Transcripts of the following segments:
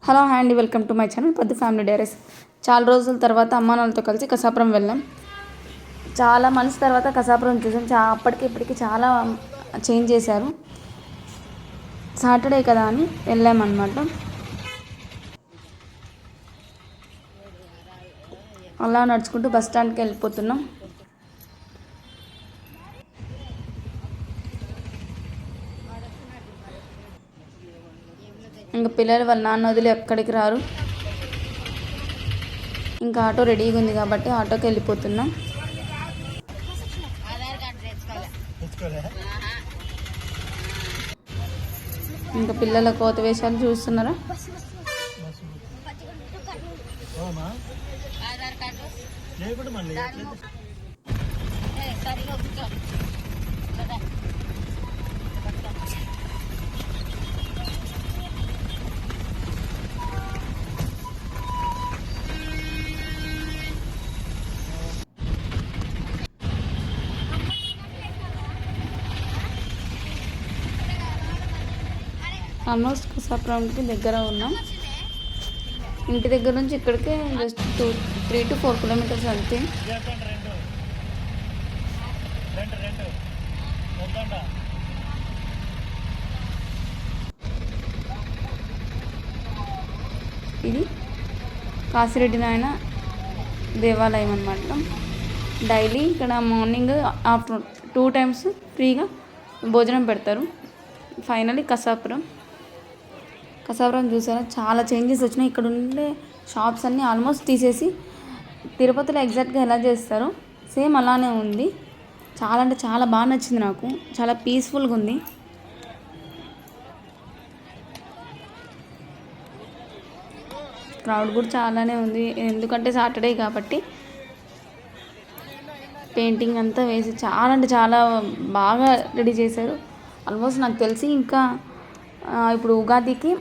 Hello hi అండి, welcome to my channel పద్దు family diaries. చాలా రోజుల తర్వాత అమ్మా నాన్నలతో కలిసి కసాపురం వెళ్ళాం. చాలా మంత్స్ తర్వాత కసాపురం చూసాం. అప్పటికి ఇప్పటికి చాలా చేంజ్ చేశారు. సాటర్డే కదా అని వెళ్ళామన్నమాట. అలా నడుచుకుంటూ బస్ స్టాండ్కి వెళ్ళిపోతున్నాం. ఇంకా పిల్లలు వాళ్ళ నాన్న వదిలి ఎక్కడికి రారు. ఇంకా ఆటో రెడీగా ఉంది కాబట్టి ఆటోకి వెళ్ళిపోతున్నాం. ఇంకా పిల్లల కోత వేషాలు చూస్తున్నారా? ఆల్మోస్ట్ కసాపురంకి దగ్గర ఉన్నాం. ఇంటి దగ్గర నుంచి ఇక్కడికి జస్ట్ 3 to 4 కిలోమీటర్స్ అంతే. ఇది కాశిరెడ్డి నాయన దేవాలయం అన్నమాట. డైలీ ఇక్కడ మార్నింగ్ ఆఫ్టర్నూన్ 2 times ఫ్రీగా భోజనం పెడతారు. ఫైనలీ కసాపురం చూసారా, చాలా చేంజెస్ వచ్చినాయి. ఇక్కడ ఉండే షాప్స్ అన్నీ ఆల్మోస్ట్ తీసేసి తిరుపతిలో ఎగ్జాక్ట్గా ఎలా చేస్తారో సేమ్ అలానే ఉంది. చాలా అంటే చాలా బాగా నచ్చింది నాకు. చాలా పీస్ఫుల్గా ఉంది. క్రౌడ్ కూడా చాలానే ఉంది, ఎందుకంటే సాటర్డే కాబట్టి. పెయింటింగ్ అంతా వేసి చాలా అంటే చాలా బాగా రెడీ చేశారు. ఆల్మోస్ట్ నాకు తెలిసి ఇంకా ఇప్పుడు ఉగాదికి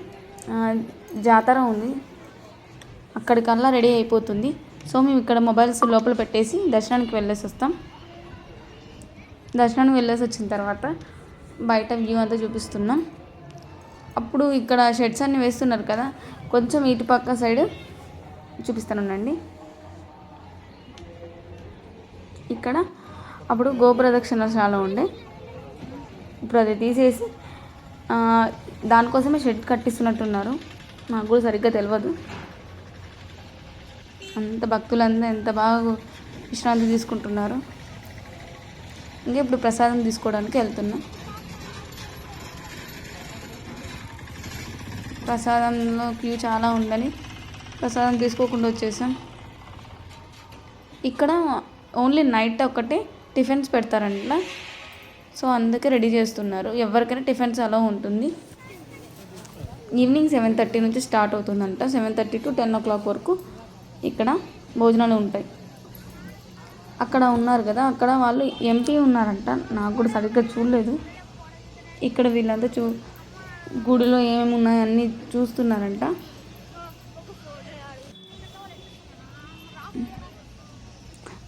జాతర ఉంది, అక్కడికల్లా రెడీ అయిపోతుంది. సో మేము ఇక్కడ మొబైల్స్ లోపల పెట్టేసి దర్శనానికి వెళ్ళేసి వస్తాం. దర్శనానికి వెళ్ళేసి వచ్చిన తర్వాత బయట వ్యూ అంతా చూపిస్తున్నాం. అప్పుడు ఇక్కడ షెడ్స్ అన్నీ వేస్తున్నారు కదా, కొంచెం ఇటు పక్క సైడ్ చూపిస్తానండి. ఇక్కడ అప్పుడు గోప్రదక్షిణశాల ఉండే, ఇప్పుడు అది తీసేసి దానికోసమే షెడ్ కట్టిస్తున్నట్టున్నారు. నాకు కూడా సరిగ్గా తెలియదు. అంత భక్తులంతా ఎంత బాగా విశ్రాంతి తీసుకుంటున్నారు. ఇంకా ఇప్పుడు ప్రసాదం తీసుకోవడానికి వెళ్తున్నాం. ప్రసాదంలో క్యూ చాలా ఉందని ప్రసాదం తీసుకోకుండా వచ్చేసాం. ఇక్కడ ఓన్లీ నైట్ ఒకటే టిఫిన్స్ పెడతారంట, సో అందుకే రెడీ చేస్తున్నారు. ఎవరికైనా టిఫిన్స్ అలా ఉంటుంది. ఈవినింగ్ 7:30 నుంచి స్టార్ట్ అవుతుందంట. 7:30 to 10 o'clock వరకు ఇక్కడ భోజనాలు ఉంటాయి. అక్కడ ఉన్నారు కదా, అక్కడ వాళ్ళు ఎంపీ ఉన్నారంట, నాకు కూడా సరిగ్గా చూడలేదు. ఇక్కడ వీళ్ళంతా గుడిలో ఏమేమి ఉన్నాయో అన్నీ చూస్తున్నారంట.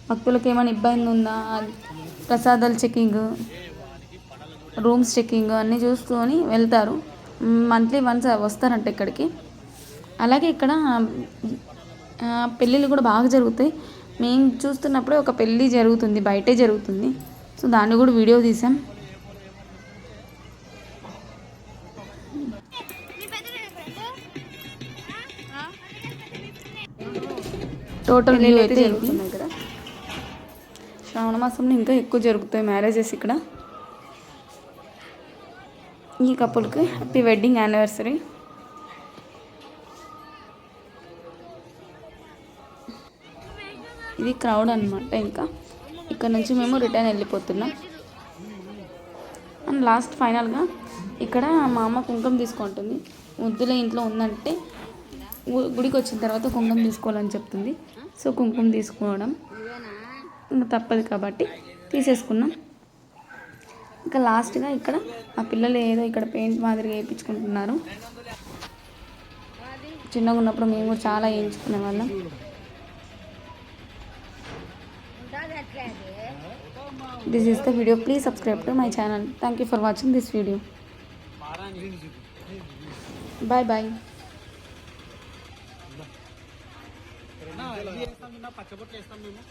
భక్తులకు ఏమైనా ఇబ్బంది ఉందా, ప్రసాదాలు చెకింగ్, రూమ్స్ చెకింగ్ అన్నీ చూసుకొని వెళ్తారు. మంత్లీ వన్స్ వస్తారంట ఇక్కడికి. అలాగే ఇక్కడ పెళ్ళిళ్ళు కూడా బాగా జరుగుతాయి. మేము చూస్తున్నప్పుడే ఒక పెళ్ళి జరుగుతుంది, బయటే జరుగుతుంది. సో దాన్ని కూడా వీడియో తీసాం. టోటల్ వ్యూ అయితే జరుగుతుంది ఇక్కడ. శ్రావణ మాసంలో ఇంకా ఎక్కువ జరుగుతాయి మ్యారేజెస్ ఇక్కడ. ఈ కపుల్కి హ్యాపీ వెడ్డింగ్ యానివర్సరీ. ఇది క్రౌడ్ అనమాట. ఇంకా ఇక్కడ నుంచి మేము రిటర్న్ వెళ్ళిపోతున్నాం. అండ్ లాస్ట్ ఫైనల్గా ఇక్కడ మా అమ్మ కుంకుమ తీసుకుంటుంది. ముద్దుల ఇంట్లో ఉందంటే గుడికి వచ్చిన తర్వాత కుంకుమ తీసుకోవాలని చెప్తుంది. సో కుంకుమ తీసుకోవడం ఇంకా తప్పదు కాబట్టి తీసేసుకున్నాం. ఇంకా లాస్ట్గా ఇక్కడ ఆ పిల్లలు ఏదో ఇక్కడ పెయింట్ మాదిరిగా వేయించుకుంటున్నారు. చిన్నగా ఉన్నప్పుడు మేము కూడా చాలా వేయించుకునే వాళ్ళం. This is the video. Please subscribe to my channel. Thank you for watching this video. Bye bye. ఇది వేస్తాం, పచ్చబొట్లు వేస్తాం మేము.